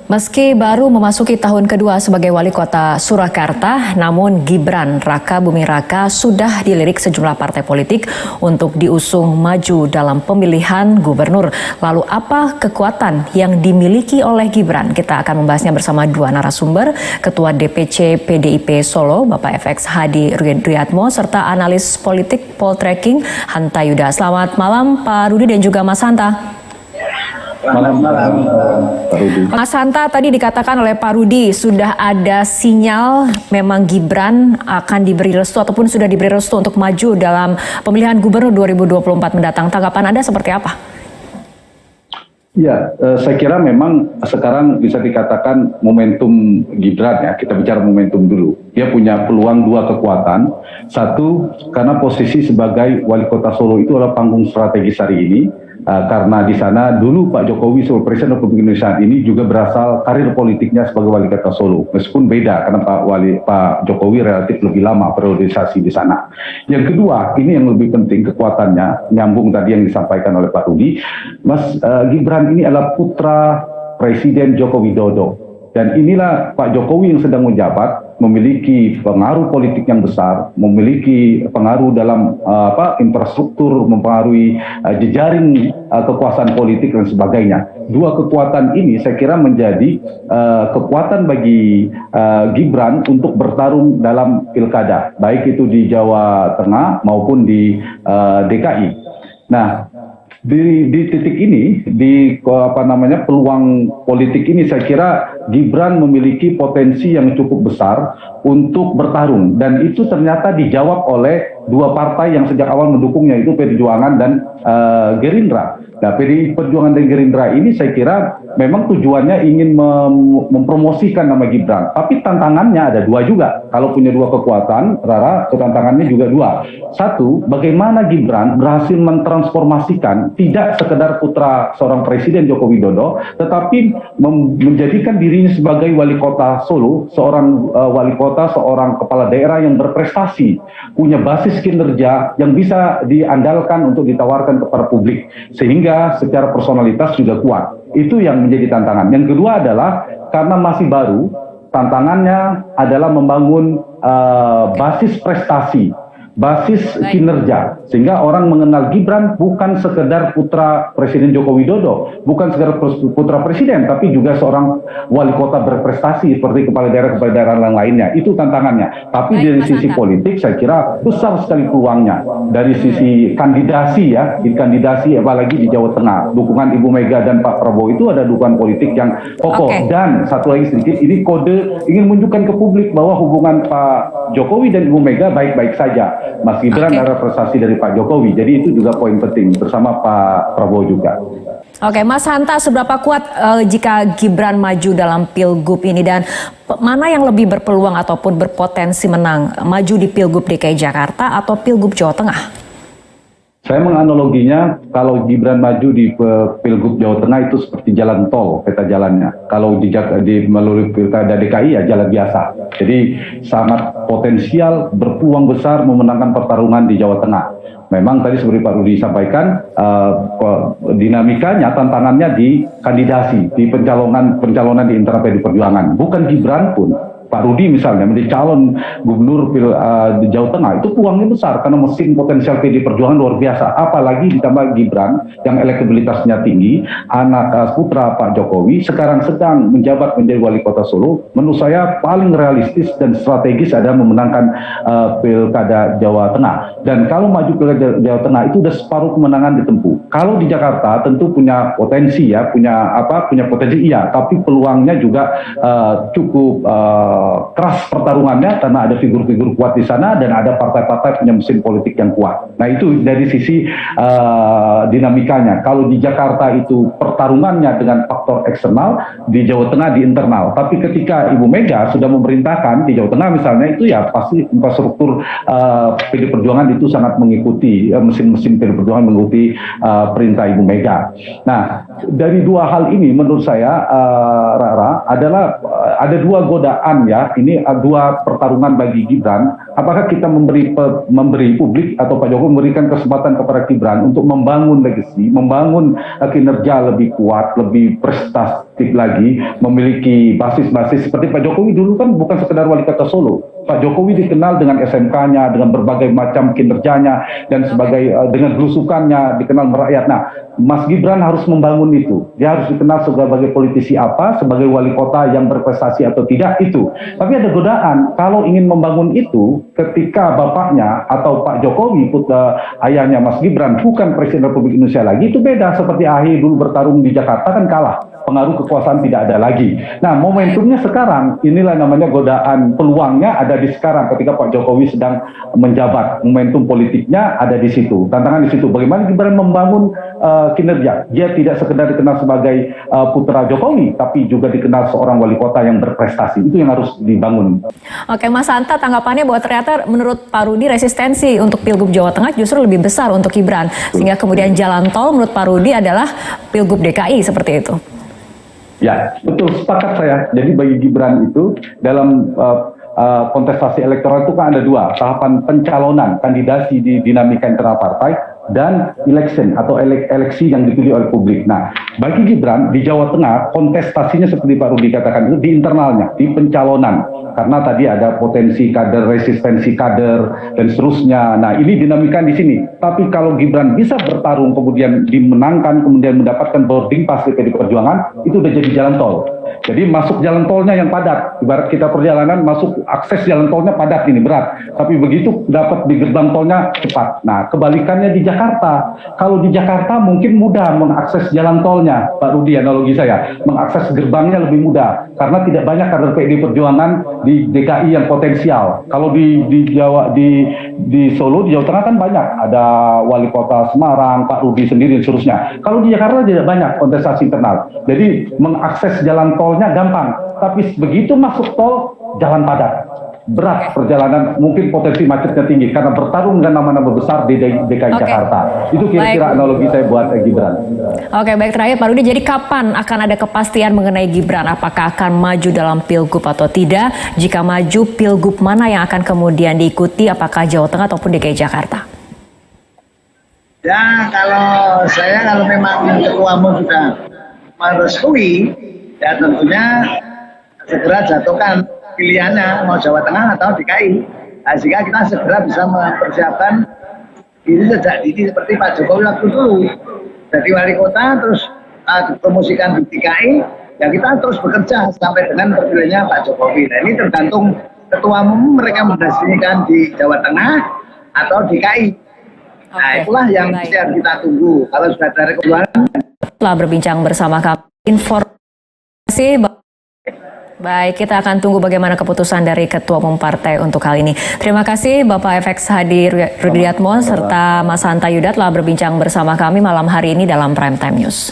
Meski baru memasuki tahun kedua sebagai wali kota Surakarta, namun Gibran Raka Buming Raka sudah dilirik sejumlah partai politik untuk diusung maju dalam pemilihan gubernur. Lalu apa kekuatan yang dimiliki oleh Gibran? Kita akan membahasnya bersama dua narasumber, Ketua DPC PDIP Solo, Bapak FX Hadi Ruyatmo, serta analis politik Poltreking Hanta Yuda. Selamat malam Pak Rudi dan juga Mas Hanta. Malam, Pak Rudi. Mas Hanta, tadi dikatakan oleh Pak Rudi sudah ada sinyal memang Gibran akan diberi restu ataupun sudah diberi restu untuk maju dalam pemilihan gubernur 2024 mendatang. Tanggapan Anda seperti apa? Ya, saya kira memang sekarang bisa dikatakan momentum Gibran ya, kita bicara momentum dulu. Dia punya peluang dua kekuatan. Satu, karena posisi sebagai wali kota Solo itu adalah panggung strategis hari ini. Karena di sana dulu Pak Jokowi sebagai Presiden Republik Indonesia ini juga berasal karir politiknya sebagai wali kota Solo, meskipun beda karena Pak Jokowi relatif lebih lama periodisasi di sana. Yang kedua, ini yang lebih penting kekuatannya, nyambung tadi yang disampaikan oleh Pak Rudi, Mas Gibran ini adalah putra Presiden Joko Widodo. Dan inilah Pak Jokowi yang sedang menjabat, memiliki pengaruh politik yang besar, memiliki pengaruh dalam infrastruktur, mempengaruhi jejaring kekuasaan politik dan sebagainya. Dua kekuatan ini saya kira menjadi kekuatan bagi Gibran untuk bertarung dalam pilkada, baik itu di Jawa Tengah maupun di DKI. Nah, di titik ini, di peluang politik ini, saya kira Gibran memiliki potensi yang cukup besar untuk bertarung, dan itu ternyata dijawab oleh dua partai yang sejak awal mendukungnya, itu PDI Perjuangan dan Gerindra. Nah, PDI Perjuangan dan Gerindra ini saya kira memang tujuannya ingin mempromosikan nama Gibran, tapi tantangannya ada dua juga. Kalau punya dua kekuatan, Rara, tantangannya juga dua. Satu, bagaimana Gibran berhasil mentransformasikan tidak sekedar putra seorang Presiden Joko Widodo, tetapi menjadikan dirinya sebagai wali kota Solo, seorang wali kota, seorang kepala daerah yang berprestasi, punya basis kinerja yang bisa diandalkan untuk ditawarkan kepada publik, sehingga secara personalitas juga kuat. Itu yang menjadi tantangan. Yang kedua adalah karena masih baru, tantangannya adalah membangun basis prestasi, basis kinerja, sehingga orang mengenal Gibran bukan sekedar putra Presiden Joko Widodo, bukan sekedar putra Presiden, tapi juga seorang wali kota berprestasi seperti kepala daerah yang lainnya. Itu tantangannya. Tapi dari sisi politik saya kira besar sekali peluangnya. Dari sisi kandidasi ya, di kandidasi apalagi di Jawa Tengah, dukungan Ibu Mega dan Pak Prabowo itu ada dukungan politik yang kokoh. Dan satu lagi sedikit, ini kode ingin menunjukkan ke publik bahwa hubungan Pak Jokowi dan Ibu Mega baik-baik saja. Mas Gibran adalah prestasi dari Pak Jokowi, jadi itu juga poin penting bersama Pak Prabowo juga. Oke, Mas Hanta, seberapa kuat jika Gibran maju dalam Pilgub ini, dan mana yang lebih berpeluang ataupun berpotensi menang, maju di Pilgub DKI Jakarta atau Pilgub Jawa Tengah? Saya menganaloginya, kalau Gibran maju di Pilgub Jawa Tengah itu seperti jalan tol, peta jalannya. Kalau di melalui Pilkada DKI ya jalan biasa. Jadi sangat potensial, berpeluang besar memenangkan pertarungan di Jawa Tengah. Memang tadi seperti Pak Rudi sampaikan, dinamikanya, tantangannya di kandidasi, di pencalonan di internal PDI Perjuangan. Bukan Gibran pun, Pak Rudi misalnya menjadi calon gubernur di Jawa Tengah, itu peluangnya besar karena mesin potensial PDI Perjuangan luar biasa. Apalagi ditambah Gibran yang elektabilitasnya tinggi, anak putra Pak Jokowi, sekarang sedang menjabat menjadi wali kota Solo. Menurut saya paling realistis dan strategis adalah memenangkan Pilkada Jawa Tengah. Dan kalau maju Pilkada Jawa Tengah itu sudah separuh kemenangan ditempuh. Kalau di Jakarta tentu punya potensi ya, punya potensi iya, tapi peluangnya juga cukup keras pertarungannya karena ada figur-figur kuat di sana dan ada partai-partai punya mesin politik yang kuat. Nah, itu dari sisi dinamikanya. Kalau di Jakarta itu pertarungannya dengan faktor eksternal, di Jawa Tengah di internal. Tapi ketika Ibu Mega sudah memerintahkan di Jawa Tengah misalnya, itu ya pasti infrastruktur PDI Perjuangan itu sangat mengikuti, mesin-mesin PDI Perjuangan mengikuti perintah Ibu Mega. Nah, dari dua hal ini menurut saya, Rara, adalah ada dua godaan ya. Ini dua pertarungan bagi Gibran. Apakah kita memberi publik atau Pak Jokowi memberikan kesempatan kepada Gibran untuk membangun legasi, membangun kinerja lebih kuat, lebih prestatif lagi, memiliki basis-basis seperti Pak Jokowi dulu kan bukan sekedar wali kota Solo. Pak Jokowi dikenal dengan SMK-nya, dengan berbagai macam kinerjanya, dan sebagai dengan belusukannya, dikenal merakyat. Nah, Mas Gibran harus membangun itu. Dia harus dikenal sebagai politisi apa, sebagai wali kota yang berprestasi atau tidak itu. Tapi ada godaan, kalau ingin membangun itu, ketika bapaknya atau Pak Jokowi, ayahnya Mas Gibran, bukan Presiden Republik Indonesia lagi, itu beda. Seperti AHY dulu bertarung di Jakarta kan kalah. Pengaruh kekuasaan tidak ada lagi. Nah, momentumnya sekarang, inilah namanya godaan, peluangnya ada di sekarang ketika Pak Jokowi sedang menjabat. Momentum politiknya ada di situ. Tantangan di situ. Bagaimana Gibran membangun kinerja. Dia tidak sekedar dikenal sebagai putra Jokowi, tapi juga dikenal seorang wali kota yang berprestasi. Itu yang harus dibangun. Oke, Mas Hanta, tanggapannya bahwa ternyata menurut Pak Rudi resistensi untuk Pilgub Jawa Tengah justru lebih besar untuk Gibran. Sehingga kemudian jalan tol menurut Pak Rudi adalah Pilgub DKI seperti itu. Ya, betul, sepakat saya. Jadi bagi Gibran itu dalam kontestasi elektoral itu kan ada dua, tahapan pencalonan, kandidasi di dinamika internal partai, dan election atau eleksi yang dipilih oleh publik. Nah, bagi Gibran di Jawa Tengah kontestasinya seperti Pak Rudi katakan itu di internalnya, di pencalonan. Karena tadi ada potensi kader, resistensi kader, dan seterusnya. Nah, ini dinamika di sini. Tapi kalau Gibran bisa bertarung, kemudian dimenangkan, kemudian mendapatkan boarding pass di PD Perjuangan, itu udah jadi jalan tol. Jadi masuk jalan tolnya yang padat. Ibarat kita perjalanan, masuk akses jalan tolnya padat ini, berat. Tapi begitu dapat di gerbang tolnya cepat. Nah, kebalikannya di Jakarta. Kalau di Jakarta mungkin mudah mengakses jalan tolnya, Pak Rudi, analogi saya. Mengakses gerbangnya lebih mudah. Karena tidak banyak kader PD Perjuangan di DKI yang potensial. Kalau di Jawa, di Solo, di Jawa Tengah kan banyak. Ada wali kota Semarang, Pak Rudi sendiri, dan seterusnya. Kalau di Jakarta tidak banyak kontestasi internal. Jadi mengakses jalan tolnya gampang. Tapi begitu masuk tol, jalan padat. Berat perjalanan, mungkin potensi macetnya tinggi karena bertarung dengan nama-nama besar di DKI Jakarta. Itu kira-kira analogi saya buat Gibran. Oke, baik, terakhir Pak Rudi, jadi kapan akan ada kepastian mengenai Gibran? Apakah akan maju dalam Pilgub atau tidak? Jika maju, Pilgub mana yang akan kemudian diikuti? Apakah Jawa Tengah ataupun DKI Jakarta? Ya, kalau memang Ketua Umum sudah merestui, ya tentunya segera jatuhkan pilihannya mau Jawa Tengah atau DKI. Nah, sehingga kita segera bisa mempersiapkan diri sejak dini seperti Pak Jokowi waktu dulu. Jadi wali kota terus dipromosikan di DKI, ya kita terus bekerja sampai dengan terpilihnya Pak Jokowi. Nah, ini tergantung Ketua Umum mereka mendestinasikan di Jawa Tengah atau DKI. Nah, itulah yang kita tunggu. Kalau sudah ada kejualan. Setelah berbincang bersama kami, informasi. Baik, kita akan tunggu bagaimana keputusan dari Ketua Umum Partai untuk hal ini. Terima kasih Bapak FX Hadi Rudiatmo serta Mas Hanta Yuda telah berbincang bersama kami malam hari ini dalam Prime Time News.